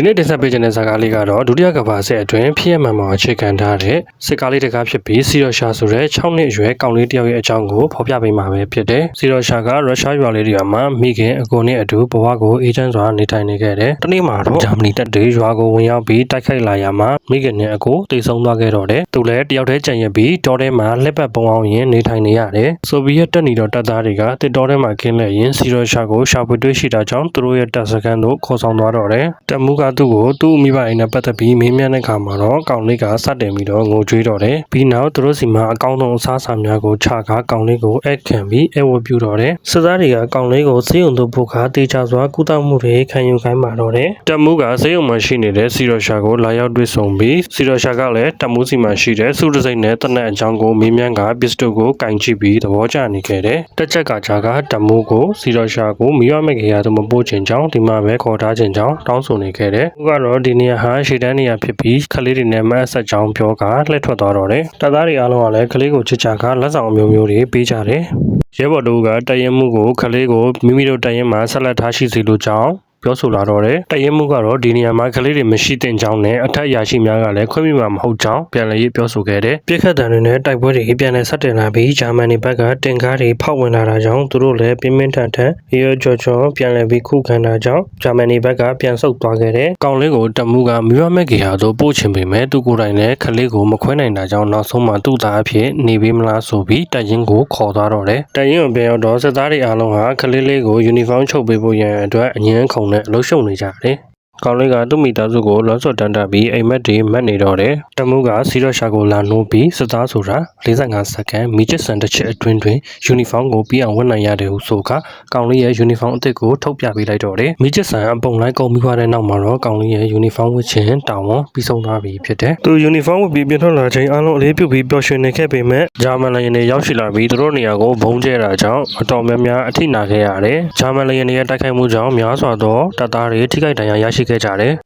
ဒီနေ့တင်ဆက်ပေးခြင်းတဲ့ဇာတ်ကားလေးကတော့ဒုတိယကမ္ဘာစစ်အတွင်းဖြစ်ရမှန်မှာအခြေခံထားတဲ့စစ်ကားလေးတစ်ကားဖြစ်ပြီးစီရောရှာဆိုတဲ့6နှစ်အရွယ်ကောင်လေးတစ်ယောက်ရဲ့အကြောင်းကိုဖော်ပြပေးမှာပဲဖြစ်တယ်။စီရောရှာကရုရှားရွာလေးတွေမှာမိခင်အကိုနဲ့အတူဘဝကိုအေဂျင့်စွာနေထိုင်နေခဲ့တယ်။တနေ့မှာတော့ဂျာမနီတပ်တွေရွာကိုဝင်ရောက်ပြီးတိုက်ခိုက်လာရမှာမိခင်နဲ့အကိုတိတ်ဆုံးသွားခဲ့တော့တယ်။သူလည်းတယောက်တည်းကြံရပြီးတောထဲမှာလက်ပတ်ပုံအောင်ရင်နေထိုင်နေရတယ်။ဆိုဗီယက်တပ်နေတော်တပ်သားတွေကတစ်တောထဲမှာကင်းလှည့်ရင်စီရောရှာကိုရှာဖွေတွေ့ရှိတာကြောင့်သူတို့ရဲ့တပ်စခန်းသို့ခေါ်ဆောင်သွားတော့တယ်။တပ်မှုကသူ့ကိုသူ့မိဘအိမ်နဲ့ပတ်သက်ပြီးမေးမြန်းတဲ့အခါမှာတော့ကောင်လေးကစတင်ပြီးတော့ငိုကြွေးတော့တယ်။ပြီးနောက်သူတို့စီမှာအကောင်းဆုံးအစားအစာများကိုချကားကောင်လေးကိုအခံပြီးအဝတ်ပြုတော့တယ်။စစ်သားတွေကကောင်လေးကိုစေယုံတို့ပို့ခါတေချာစွာကုသမှုတွေခံယူခိုင်းပါတော့တယ်။တပ်မှုကစေယုံမှာရှိနေတဲ့စီရောရှာကိုလာရောက်တွေ့ဆုံပြီးစီရောရှာကလည်းတပ်မှုစီမှာရှိတဲ့စုတစိမ့်နဲ့တနက်အကြောင်းကိုမေးမြန်းကပစ္စတိုကိုကင်ကြည့်ပြီးသဘောကျနေခဲ့တယ်။တက်ချက်ကဂျာကတပ်မှုကိုစီရောရှာကိုမိရမယ့်ခေရသူမပို့ချင်ကြောင်းဒီမှာပဲခေါ်ထားခြင်းကြောင့်တောင်းဆိုနေခဲ့တယ်။သူကတော့ဒီနေရာဟာရှေ့တန်းနေရာဖြစ်ပြီးကလေးတွေနဲ့မအဆက်ကြောင်းပြောကလှည့်ထွက်သွားတော့တယ်။တပ်သားတွေအားလုံးကလည်းကလေးကိုချစ်ကြကလက်ဆောင်အမျိုးမျိုးတွေပေးကြတယ်။ရဲဘော်တို့ကတရင်မှုကိုကလေးကိုမိမိတို့တရင်မှာဆက်လက်ထားရှိစီလိုကြောင်းပြောဆိုလာတော့တယ်။တရင်မှုကတော့ဒီနေရာမှာကလေးတွေမရှိတဲ့ကြောင်းနဲ့အထက်အရာရှိများကလည်းခွင့်ပြုမှာမဟုတ်ကြောင်းပြန်လည်ပြောဆိုခဲ့တယ်။ပြစ်ခတ်တံတွေနဲ့တိုက်ပွဲတွေပြန်လည်ဆက်တင်လာပြီးဂျာမန်တွေဘက်ကတင်ကားတွေဖောက်ဝင်လာတာကြောင့်သူတို့လည်းပြင်းပြင်းထန်ထန်ရောကြော်ပြန်လည်ပြီးခုခံတာကြောင့်ဂျာမန်တွေဘက်ကပြန်ဆုတ်သွားခဲ့တယ်။ကောင်လေးကိုတမှုကမိဘမဲ့ကေဟာတို့ပို့ချင်ပေမဲ့သူကိုယ်တိုင်လည်းကလေးကိုမခွဲနိုင်တာကြောင့်နောက်ဆုံးမှသူ့သားအဖြစ်နေပေးမလားဆိုပြီးတရင်ကိုခေါ်သွားတော့တယ်။တရင်ကိုပြန်ရောက်တော့စစ်သားတွေအားလုံးဟာကလေးလေးကိုယူနီဖောင်းချုပ်ပေးဖို့ရန်အတွက်အငင်းခုံနဲ့အလုပ်ရှုပ်နေကြတယ်။ကောင်လေးကသူ့မိသားစုကိုလွှမ်းဆော်တန်းတက်ပြီးအိမ်မက်တွေမက်နေတော့တယ်။တမှုကစီရောရှာကိုလာနှိုးပြီးစစ်သားဆိုတာ45စက္ကန့်မိချစ်စံတစ်ချက်အတွင်းတွင်ယူနီဖောင်းကိုပြီးအောင်ဝတ်နိုင်ရတယ်ဟုဆိုကကောင်လေးရဲ့ယူနီဖောင်းအသစ်ကိုထုတ်ပြပေးလိုက်တော့တယ်။မိချစ်စံအပုံလိုက်ကုန်ပြီးသွားတဲ့နောက်မှာတော့ကောင်လေးရဲ့ယူနီဖောင်းဝတ်ခြင်းတောင်းဝန်ပြီးဆုံးသွားပြီဖြစ်တယ်။သူယူနီဖောင်းဝတ်ပြီးပြန်ထွက်လာချိန်အားလုံးအလေးပြုပြီးပျော်ရွှင်နေခဲ့ပေမဲ့ဂျာမန်လေယာဉ်တွေရောက်ရှိလာပြီးသူတို့နေရာကိုဘုံကျဲတာကြောင့်အတော်များများအထိနာခဲ့ရတယ်။ဂျာမန်လေယာဉ်တွေရဲ့တိုက်ခိုက်မှုကြောင့်များစွာသောတပ်သားတွေထိခိုက်ဒဏ်ရာရရှိခဲ့ကြတယ်။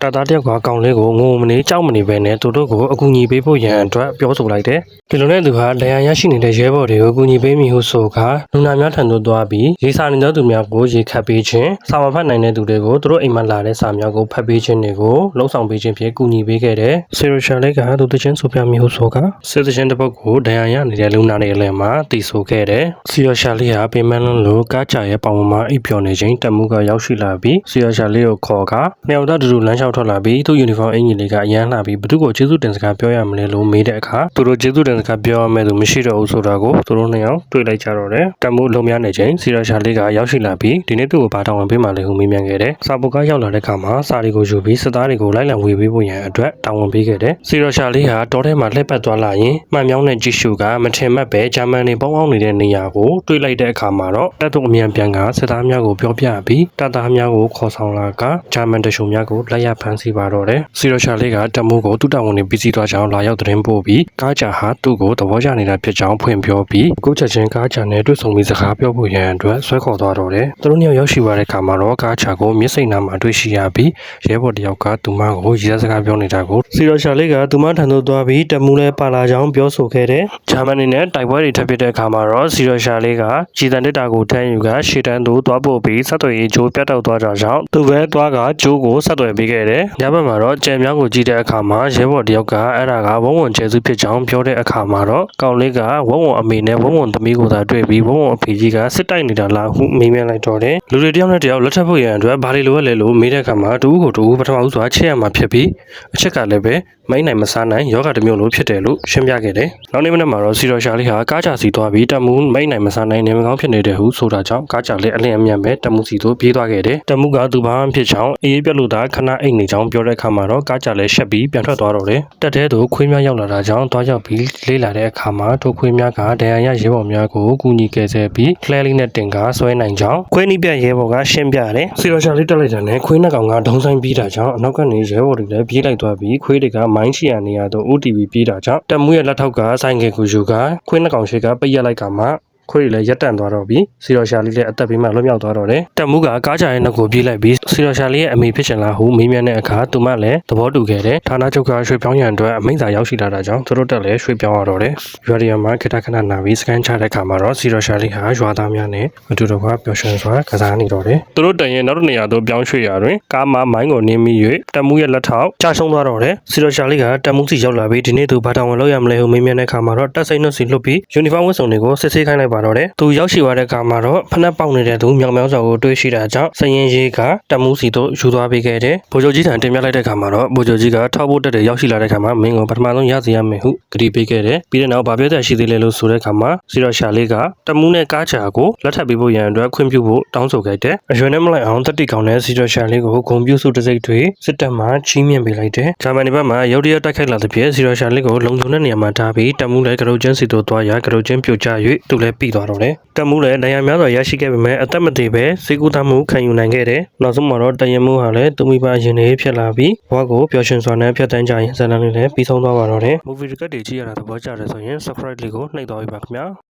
တပ်သားတယောက်ကကောင်လေးကိုငိုမနေကြောက်မနေပဲနဲ့သူတို့ကိုအကူအညီပေးဖို့ရန်အတွက်ပြောဆိုလိုက်တယ်။ဒီလိုနဲ့သူဟာဒဏ်ရာရရှိနေတဲ့ရဲဘော်တွေကိုအကူအညီပေးမိဟုဆိုကာလူနာများထံသို့သွားပြီးရေစာနေသောသူများကိုရေခတ်ပေးခြင်းစာမဖတ်နိုင်တဲ့သူတွေကိုသူတို့အိမ်မှာလာတဲ့စာများကိုဖတ်ပေးခြင်းတွေကိုလှုံ့ဆော်ပေးခြင်းဖြင့်ကူညီပေးခဲ့တယ်။ဆီရိုရှာလေးကသူတချင်းဆိုပြမိဟုဆိုကာစစ်တချင်းတစ်ပုတ်ကိုဒဏ်ရာရနေတဲ့လူနာတွေလည်းမှတည်ဆိုခဲ့တယ်။ဆီရိုရှာလေးဟာပင်မလွန်းလိုကားချရဲ့ပေါင်ပေါ်မှာအိပ်ပျော်နေချိန်တပ်မှုကရောက်ရှိလာပြီးဆီရိုရှာလေးကိုခေါ်ကာနှစ်ယောက်သားတူတူလမ်းလျှောက်ထွက်လာပြီးသူ့ယူနီဖောင်းအင်ဂျင်လေးကအရန်လှပြီးဘသူ့ကိုကျေးဇူးတင်စကားပြောရမလဲလို့မေးတဲ့အခါသူတို့ကျေးဇူးတင်စကားပြောရမယ်သူမရှိတော့ဘူးဆိုတာကိုသူတို့နှစ်ယောက်တွေ့လိုက်ကြတော့တယ်။တပ်မှုလုံများနေချိန်ဆီရာရှာလေးကရောက်ရှိလာပြီးဒီနေ့သူ့ကိုဘာတောင်းဝန်ပေးမှလဲဟုမေးမြန်းခဲ့တယ်။စာပုတ်ကားရောက်လာတဲ့အခါမှာစာတွေကိုယူပြီးစစ်သားတွေကိုလိုက်လံဝေပေးဖို့ရန်အတွက်တောင်းဝန်ပေးခဲ့တယ်။ဆီရာရှာလေးဟာတောထဲမှာလှည့်ပတ်သွားလာရင်မှန်မြောင်းတဲ့ကြည့်ရှုကမထင်မှတ်ပဲဂျာမန်တွေပေါင်းအောင်နေတဲ့နေရာကိုတွေ့လိုက်တဲ့အခါမှာတော့တပ်တို့အမြန်ပြန်ကစစ်သားများကိုပြောပြပြီးတပ်သားများကိုခေါ်ဆောင်လာကဂျာမန်တရှုံများကိုလက်ရဖမ်းဆီးပါတော့တယ်။ဆီရာရှာလေးကတပ်မှုကိုသူ့တာဝန်တွေပြီးစီးသွားကြောင်းလာရောက်သတင်းပို့ပြီးကားချာဟာသူ့ကိုသဘောကျနေတာဖြစ်ကြောင်းဖွင့်ပြောပြီးအခုချက်ချင်းကားချာနဲ့တွေ့ဆုံပြီးစကားပြောဖို့ရန်အတွက်ဆွဲခေါ်သွားတော့တယ်။သူတို့နှစ်ယောက်ရောက်ရှိသွားတဲ့အခါမှာတော့ကားချာကိုမျက်စိနာမှာတွေ့ရှိရပြီးရဲဘော်တယောက်ကသူမကိုရည်စကားပြောနေတာကိုစီရောရှာလေးကသူမထံသို့သွားပြီးတမှုလဲပါလာကြောင်းပြောဆိုခဲ့တယ်။ဂျာမနီနဲ့တိုက်ပွဲတွေထပ်ဖြစ်တဲ့အခါမှာတော့စီရောရှာလေးကဂျီတန်တစ်တာကိုထမ်းယူကရှေ့တန်းသို့သွားပို့ပြီးဆက်သွယ်ရေးဂျိုးပြတ်တောက်သွားကြကြောင်းသူပဲသွားကဂျိုးကိုဆက်သွယ်ပေးခဲ့တယ်။ညဘက်မှာတော့ကြံမြောင်းကိုကြည့်တဲ့အခါမှာရဲဘော်တယောက်ကအဲ့ဒါကဝုံဝံကျဲစုဖြစ်ကြောင်းပြောတဲ့အခါမှာတော့ကောင်လေးကဝုံဝံအမေနဲ့ဝုံဝံသမီးကိုသာတွေ့ပြီးဝုံဝံအဖေကြီးကစစ်တိုက်နေတာလားဟုမေးမြန်းလိုက်တော့တယ်လူတွေတယောက်နဲ့တယောက်လက်ထပ်ဖို့ရန်အတွက်ဘာလို့လဲလို့မေးတဲ့အခါမှာတူဦးကိုတူဦးပထမဦးစွာချက်ရမှာဖြစ်ပြီးအချက်ကလည်းပဲမိတ်နိုင်မစားနိုင်ယောဂတစ်မျိုးလိုဖြစ်တယ်လို့ရှင်းပြခဲ့တယ်နောက်နေ့မနက်မှာတော့စီရောရှာလေးဟာကားချစီသွားပြီးတက်မှုမိတ်နိုင်မစားနိုင်နေမကောင်းဖြစ်နေတယ်ဟုဆိုတာကြောင့်ကားချလေးအလင်းအမြန်ပဲတက်မှုစီသို့ပြေးသွားခဲ့တယ်တက်မှုကသူဘာမှဖြစ်ချောင်းအေးပြက်လို့သာခဏအိတ်နေချောင်းပြောတဲ့အခါမှာတော့ကားချလေးရှက်ပြီးပြန်ထွက်သွားတော့တယ်တက်တဲ့သူခွေးများရောက်လာတာကြောင့်သွားရောက်ပြီးလေးလာတဲ့အခါမှာထိုခွေးများကဒဏ်ရာရရဲဘော်များကိုကူညီကယ်ဆယ်ပြီးကလဲလေးနဲ့တင်ကားဆွဲနိုင်ကြောင်းခွေးနီးပြရဲဘော်ကရှင်းပြတယ်စီရောရှာလေးတက်လိုက်တာနဲ့ခွေးနှစ်ကောင်ကဒုံဆိုင်ပြီးတာကြောင့်အနောက်ကနေရဲဘော်တွေလည်းပြေးလိုက်သွားပြီးခွေးတွေကမိုင်းချီရနေရတော့ OTV ပြေးတာကြောင့်တက်မှုရဲ့လက်ထောက်ကဆိုင်ကယ်ကိုယူကခွေးနှစ်ကောင်ရှိကပိတ်ရက်လိုက်ကမှ ခွေးတွေလည်းရက်တန့်သွားတော့ပြီးစီတော်ရှာလေးလည်းအသက်ပေးမှလွတ်မြောက်သွားတော့တယ်တက်မှုကကားကြရဲ့နောက်ကိုပြေးလိုက်ပြီးစီတော်ရှာလေးရဲ့အမိဖြစ်ချင်လားဟုမေးမြန်းတဲ့အခါသူမလည်းသဘောတူခဲ့တယ်ဌာနချုပ်ကရွှေပြောင်းရန်အတွက်အမိန့်စာရောက်ရှိလာတာကြောင့်သူတို့တက်လည်းရွှေပြောင်းရတော့တယ်ရွာရီယာမှာခဏနာပြီးစကန်ချတဲ့အခါမှာတော့စီတော်ရှာလေးဟာရွာသားများနဲ့အတူတကွပျော်ရွှင်စွာကစားနေတော့တယ်သူတို့တန်ရင်နောက်တစ်နေရာသို့ပြောင်းရွှေ့ရာတွင်ကားမှမိုင်းကိုနင်းမိ၍တက်မှုရဲ့လက်ထောက်ကျဆုံးသွားတော့တယ်စီတော်ရှာလေးကတက်မှုစီရောက်လာပြီးဒီနေ့သူဘာတောင်ဝင်လောက်ရမလဲဟုမေးမြန်းတဲ့အခါမှာတော့တက်စိတ်နှုတ်စီလွတ်ပြီးယူနီဖောင်းဝတ်စုံတွေကိုစစ်ဆေးခိုင်းလိုက်ပါတော့တယ်သူရောက်ရှိသွားတဲ့အခါမှာတော့ဖနက်ပေါက်နေတဲ့သူမြောင်မြောင်စွာကိုတွေးရှိတာကြောင့်စရင်ရေးကတက်မှုစီသို့ယူသွားပေးခဲ့တယ်ဗိုလ်ချုပ်ကြီးထံတင်ပြလိုက်တဲ့အခါမှာတော့ဗိုလ်ချုပ်ကြီးကထောက်ဖို့တက်တဲ့ရောက်ရှိလာတဲ့အခါမှာမင်းကိုပထမဆုံးရစီရမယ်ဟုကတိပေးခဲ့တယ်ပြီးတဲ့နောက်ဗာပြောတဲ့ရှိသေးလေလို့ဆိုတဲ့အခါမှာစီတော်ရှာလေးကတက်မှုနဲ့ကားချာကိုလက်ထပ်ပေးဖို့ရန်အတွက်ခွင့်ပြုဖို့တောင်းဆိုခဲ့တယ်အရွယ်နဲ့မလိုက်အောင်တတိကောင်နဲ့စီတော်ရှာလေးကိုဂုံပြုစုတစိမ့်တွေစစ်တပ်မှချီးမြှင့်ပေးလိုက်တယ်ဂျာမန်ဒီဘက်မှာရုတ်တရက်တိုက်ခိုက်လာတဲ့ဖြစ်စီတော်ရှာလေးကိုလုံခြုံတဲ့နေရာမှာထားပြီးတက်မှုလည်းကရုတ်ချင်းစီတို့သွားရကရုတ်ချင်းပြိုကျ၍သူလည်းပြီးသွားတော့တယ်တက်မှုလည်းနိုင်ရများစွာရရှိခဲ့ပေမဲ့အသက်မသေးပဲစေကူသားမှုခံယူနိုင်ခဲ့တယ်နောက်ဆုံးမှာတော့တရင်မှုဟာလည်းသူမိဘရင်တွေဖြစ်လာပြီးဘဝကိုပျော်ရွှင်စွာနဲ့ဖြတ်တန်းကြရင်ဇာတ်လမ်းလေးလည်းပြီးဆုံးသွားပါတော့တယ် movie ticket တွေကြည့်ရတာသဘောကျတယ်ဆိုရင် subscribe လေးကိုနှိပ်သွားပေးပါခင်ဗျာ